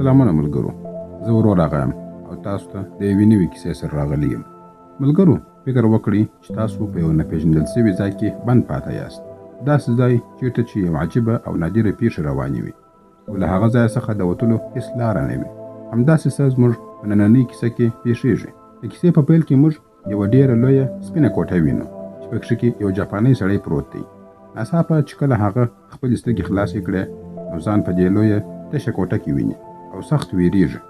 سلامونه ملګرو، زه ورور راغیم او تاسو ته د یوې نوې کیسې سره راغلی یم. ملګرو، فکر وکړئ چې تاسو په یو نه پیژندل شوي ځای کې بند پاته یاست. داسې ځای چیرته چې یو عجیبه او نادره پیښه روانې وي او له هغه ځایه څخه د وتلو هېڅ لاره نه وي. همداسې څه زموږ په نننۍ کیسه کې پیښیږي. د کیسې په پیل کې موږ یوه ډېره لویه سپینه کوټه وینو چې په کښې کې یو جاپاني سړی پروت دی. ناڅاپه چې کله هغه خپلې سترګې خلاصې کړې نو ځان په دې لویه تشه کوټه کې ویني او سخت ویریږي.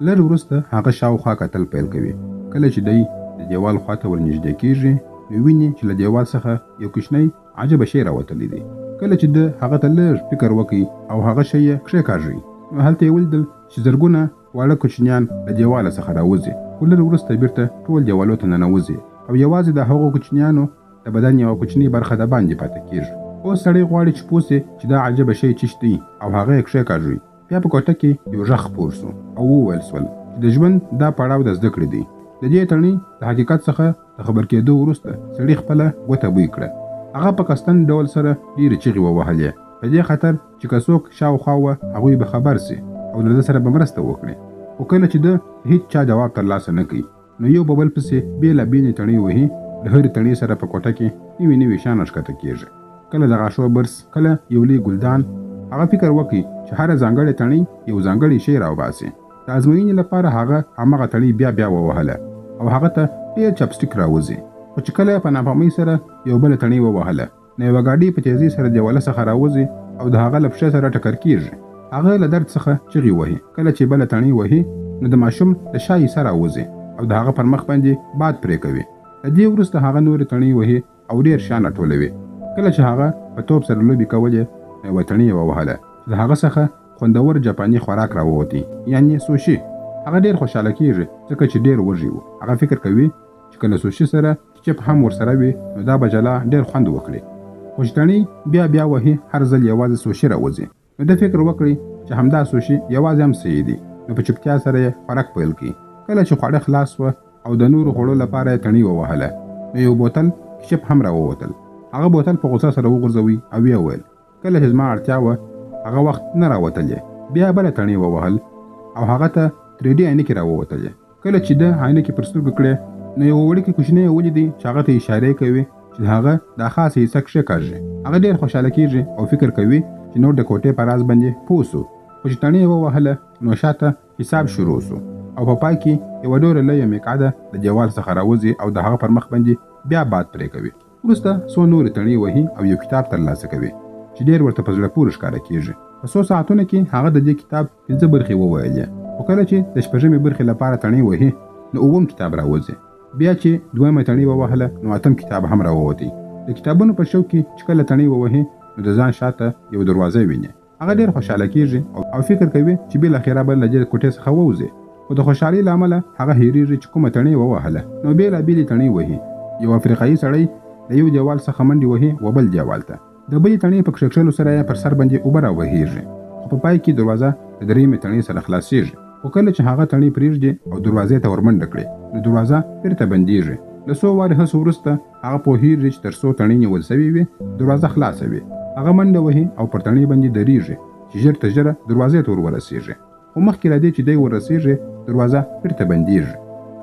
لږ وروسته هغه شاوخوا کتل پیل کوي. کله چې دی د دیوال خواته ورنږدې کېږي نو ویني چې له دیوال څخه یو کوچنی عجبه شی راوتلی دی. کله چې ده هغه ته لږ فکر وکړي او هغه شی یې کښېکاږي نو هلته یې ولیدل چې زرګونه واړه کوچنیان له دیواله څخه راوځي، خو لږ وروسته بیرته ټول دیوالو ته ننوځي او یوازې د هغو کوچنیانو د بدن یوه کوچنۍ برخه د باندې پاتې کېږي. اوس سړی غواړي چې پوه سي چې دا عجبه شی څه دی او هغه یې کښېکاږي. بیا په کوټه کې یو غږ خپور سو او وویل سول چې د ژوند دا پړاو د زده کړې دی. د دې تڼۍ د حقیقت څخه د خبر کېدو وروسته سړي خپله ګوته بوی کړه. هغه په قصدن ډول سره ډېرې چغې ووهلې په دې خاطر چې که څوک شاوخوا وه هغوی به خبر سي او له ده سره به مرسته وکړي. خو کله چې ده هېڅ چا جواب ترلاسه نه کوي نو یو په بل پسې بېلابېلې تڼۍ وهي. د هرې تڼۍ سره په کوټه کې نوي نوي شیان راښکته کېږي. کله د غاښو برس، کله یو لوی ګلدان. هغه فکر وکړي چې هره ځانګړې تڼۍ یو ځانګړی شی راوباسي. د ازموینې لپاره هغه همغه تڼۍ بیا ووهله او هغه ته ډېر چپسټیک راوځي. خو چې کله په ناپامۍ سره یو بله تڼۍ ووهله نو یوه ګاډۍ په تیزۍ سره دیواله څخه راوځي او د هغه له پښې سره ټکر کېږي. هغه له درد څخه چغې وهي. کله چې بله تڼۍ وهي نو د ماشوم د شا سر راوځي او د هغه پر مخ باندې باد پرې کوي. د دې وروسته هغه نورې تڼۍ وهي او ډېر شیان راټولوي. کله چې هغه په توپ سره لوبې کولې نو یوه تڼۍ یې ووهله چې د هغه څخه خوندور جاپاني خوراک راووتی، یعنې سوشي. هغه ډېر خوشحاله کېږي ځکه چې ډېر وږی و. هغه فکر کوي چې که له سوشي سره کیچپ هم ورسره وي نو دا به جلا ډېر خوند وکړي. خو چې تڼۍ بیا وهي هر ځل یوازې سوشي راوځي نو ده فکر وکړي چې همدا سوشي یوازې هم صحیح دي. نو په چوپتیا سره یې خوراک پیل کړي. کله چې خواړه خلاص وه او د نورو خوړو لپاره یې تڼۍ ووهله نو یو بوتل کیچپ هم راووتل. هغه بوتل په غوسه سره وغورځوي او ویې ویل کله چې زما اړتیا وه هغه وخت نه راوتلې. بیا بله تڼۍ ووهل او هغه ته 3D عینکې راووتلې. کله چې ده عینکې پر سترګو کړې نو یو وړوکی کوچنی یې ولیدی چې هغه ته اشارې کوي چې د هغه دا خاصه حصه کښېکاږي. هغه ډېر خوشحاله کېږي او فکر کوي چې نور د کوټې په راز باندې پوه سو. خو چې تڼۍ یې ووهله نو شاته حساب شروع سو او په پای کې یوه ډېره لویه مقعده د دیوال څخه راوځي او د هغه پر مخ باندې بیا باد پرې کوي. وروسته څو نورې تڼۍ وهي او یو کتاب ترلاسه کوي چې ډېر ورته په زړه پورې ښکاره کېږي. په څو ساعتونو کې هغه د دې کتاب 5 برخې وویلې. خو کله چې د شپږمې برخې لپاره تڼۍ وهي نو 8 کتاب راوځي. بیا چې 2مه تڼۍ ووهله نو 8 کتاب هم راووتی. د کتابونو په شوق کې چې کله تڼۍ ووهي نو د ځان شاته یو دروازه ویني. هغه ډېر خوشحاله کېږي او فکر کوي چې بالاخره به له دې کوټې څخه ووځي. خو د خوشحالۍ له امله هغه هېرېږي چې کومه تڼۍ ووهله نو بېلابېلې تڼۍ وهي. یو افریقایي سړی د یو دیوال څخه منډې وهي و بل دیوال ته. د بلې تڼۍ په کښېکښلو سره یې پر سر باندې اوبه راوهېږي. خو په پای کې دروازه د 3مې تڼۍ سره خلاصېږي. خو کله چې هغه تڼۍ پرېږدي او دروازې ته ورمنډه کړي نو دروازه بیرته بندېږي. له څو وارې هڅو وروسته هغه پوهېږي چې تر څو تڼۍ نیول سوې وي دروازه خلاصه وي. هغه منډه وهي او پر تڼۍ باندې درېږي چې ژر تر ژره دروازې ته ورسېږي. خو مخکې له دې چې دی ورسېږي دروازه بیرته بندېږي.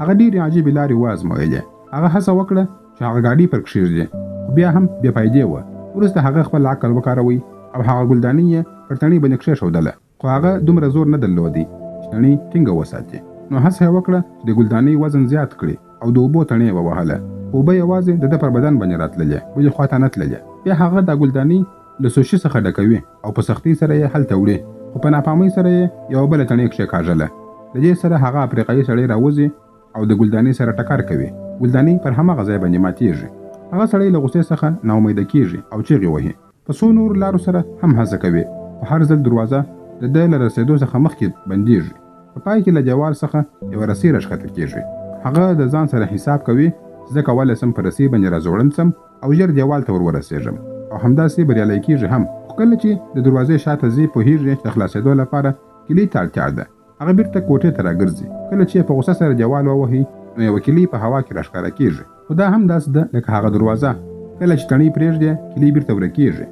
هغه ډېرې عجیبې لارې وازمویلې. هغه هڅه وکړه چې هغه ګاډۍ پر کښېږدي خو بیا هم بې فایدې وه. وروسته هغه خپل عقل وکاروي او هغه ګلدانۍ یې پر تڼۍ باندې کښېښودله. خو هغه دومره زور نه درلودی چې تڼۍ ټینګه وساتي. نو هڅه یې وکړه چې د ګلدانۍ وزن زیات کړي او د اوبو تڼۍ یې ووهله. اوبه یوازې د ده پر بدن باندې راتللې، بلې خواته نه تللې. بیا هغه دا ګلدانۍ له سوشي څخه ډکوي او په سختۍ سره یې هلته وړي. خو په ناپامۍ سره یې یوه بله تڼۍ کښېکاږله. د دې سره هغه افریقایي سړی راوځي او د ګلدانۍ سره ټکر کوي. ګلدانۍ پر هماغه ځای باندې ماتېږي. هغه سړی له غوسې څخه ناامیده کېږي او چغې وهي. په څو نورو لارو سره هم هڅه کوي خو هر ځل دروازه د ده له رسېدو څخه مخکې بندېږي. په پای کې له دیوال څخه یوه رسۍ راښکته کېږي. هغه د ځان سره حساب کوي چې زه کولی سم په رسۍ باندې راځوړند سم او ژر دیوال ته ورسېږم او همداسې بریالی کېږي هم. خو کله چې د دروازې شاته ځي پوهېږي چې د خلاصېدو لپاره کلۍ ته اړتیا ده. هغه بیرته کوټې ته راګرځي. کله چې په غوسه سره دیوال ووهي نو یوه کلۍ په هوا کې راښکاره کېږي. خو دا هم داسې ده لکه هغه دروازه. کله چې تڼۍ پرېږدي کلۍ بیرته ورکېږي.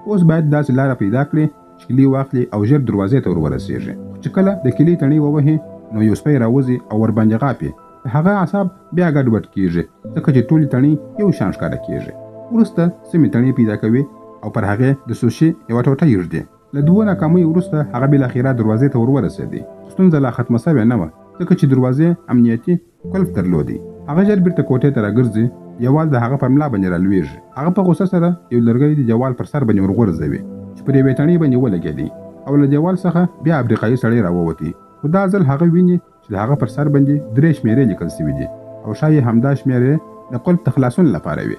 اوس باید داسې لاره پیدا کړي چې کلۍ واخلي او ژر دروازې ته ورسېږي. چې کله د کلي تڼۍ ووهي نو یو سپی راوځي او ورباندې غاپي. هغه اعصاب بیا ګډوډ کیږي ځکه چې ټولې تڼۍ یو شان ښکاره کیږي. وروسته سمې تڼۍ پیدا کوي او پر هغې د سوشي یوه ټوټه یږدي. له 2 ناکامیو وروسته هغه بالاخره دروازې ته ورورسېدی. ستونزه لا ختمه سوې نه وه ځکه چې دروازې امنیتي قلف درلودی. هغه ژر بیرته کوټې ته راګرځي. جوال د هغه پر ملا باندې رالویږي. هغه په غوسه سره یو لرګی د جوال پر سر باندې ورغورځوي چې پر یوې تڼۍ باندې ولګېدی او له جوال څخه بیا افریقایي سړی راووتی. خو دا ځل هغه ویني چې د هغه پر سر باندې 3 شمېرې لیکل سوي دي او شاید همدا شمېرې د قلف د خلاصون لپاره وي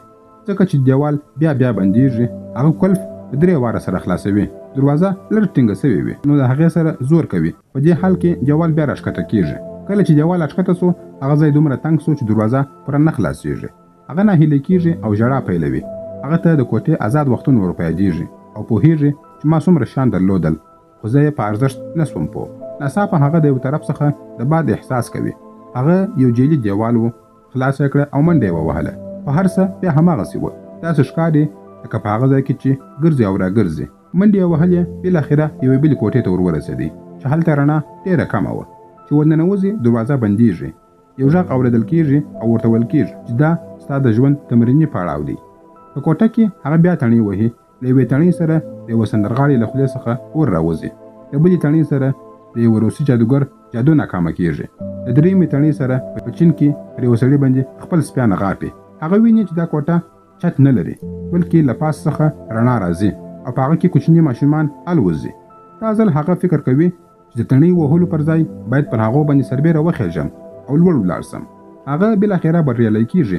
ځکه چې جوال بیا بندېږي. هغه قلف په 3 واره سره خلاصوي. دروازه لږ ټینګه سوې وي نو د هغې سره زور کوي. په دې حال کې جوال بیا راښکته کېږي. کله چې جوال راښکته سو هغه ځای دومره تنګ سو چې دروازه پوره نه خلاصېږي. هغه ناهیلی کېږي او ژړا پیلوي. هغه ته د کوټې آزاد وختونه ور په یادېږي او پوهېږي چې ما څومره شیان درلودل خو زه یې په ارزښت نه سوم پوه. ناڅاپه هغه د یو طرف څخه د باد احساس کوي. هغه یو جیلي دیوال و. خلاص یې کړه او منډه یې ووهله. په هر څه بیا هماغسې وه. داسې ښکاري لکه په هغه ځای کې چې ګرځي او راګرځي. منډې یې وهلې. بالاخره یوې بلې کوټې ته ورورسېدی چې هلته رڼا ډېره کمه وه. چې ورننوځي دروازه بندېږي. یو غږ اورېدل کېږي او ورته ویل کېږي چې دا ستا د ژوند تمریني پړاو دی. په کوټه کې هغه بیا تڼۍ وهي. له یوې تڼۍ سره د یوه سندرغاړي له خولې څخه اور راوځي. د بلې تڼۍ سره د یوه روسي جادوګر جادو ناکامه کېږي. د 3مې تڼۍ سره په چین کې پر یوه سړي باندې خپل سپیان غاپي. هغه ویني چې دا کوټه چت نه لري بلکې له پاس څخه رڼا راځي او په هغه کې کوچني ماشومان الوځي. دا ځل هغه فکر کوي چې د تڼۍ وهلو پر ځای باید پر هغو باندې سربیره وخېږم او لوړ ولاړ سم. هغه بالاخره بریالی کېږي.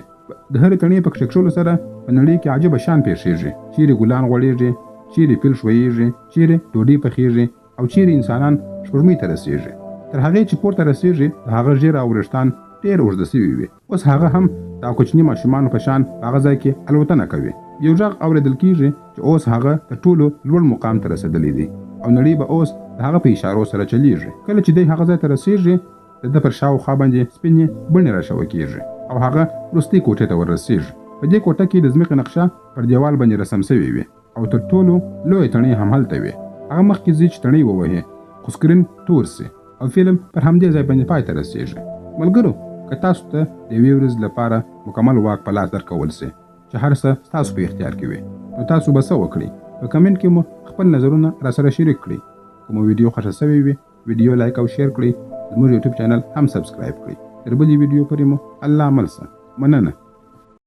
د هرې تڼۍ په کښېښولو سره په نړۍ کې عجیبه شیان پېښېږي. چیرې ګلان غوړېږي، چیرې فیل ښویېږي، چیرې ډوډۍ پخېږي او چیرې انسانان سپوږمۍ ته رسېږي. تر هغې چې پورته رسېږي د هغه ږیره او وریښتان ډېر اوږده سوي وي. اوس هغه هم د کوچني ماشومانو په شان په هغه ځای کې الوتنه کوي. یو غږ اورېدل کېږي چې اوس هغه تر ټولو لوړ مقام ته رسېدلی دی او نړۍ به اوس د هغه په اشارو سره چلیږي. کله چې دی هغه ځای ته رسېږي د ده پر شاوخوا باندې سپینې بڼې راشوه کېږي او هغه وروستۍ کوټې ته وررسېږي. په دې کوټه کې د ځمکې نقشه پر دیوال باندې رسم سوې وي او تر ټولو لویه تڼۍ هم هلته وي. هغه مخکې ځي چې تڼۍ ووهي خو سکرین تور سي او فلم پر همدې ځای باندې پای ته رسېږي. ملګرو، که تاسو ته د یوې ورځې لپاره مکمل واک په لاس درکول سي چې هر څه ستاسو په اختیار کې وي نو تاسو به څه وکړئ؟ په کمنټ کې مو خپل نظرونه راسره شریک کړئ. که مو ویډیو خوښه سوې وي ویډیو لایک او شیر کړئ. زموږ یوټیوب چینل هم سبسکرایب کړئ. تر بلې ویډیو پورې مو الله مل شه. مننه.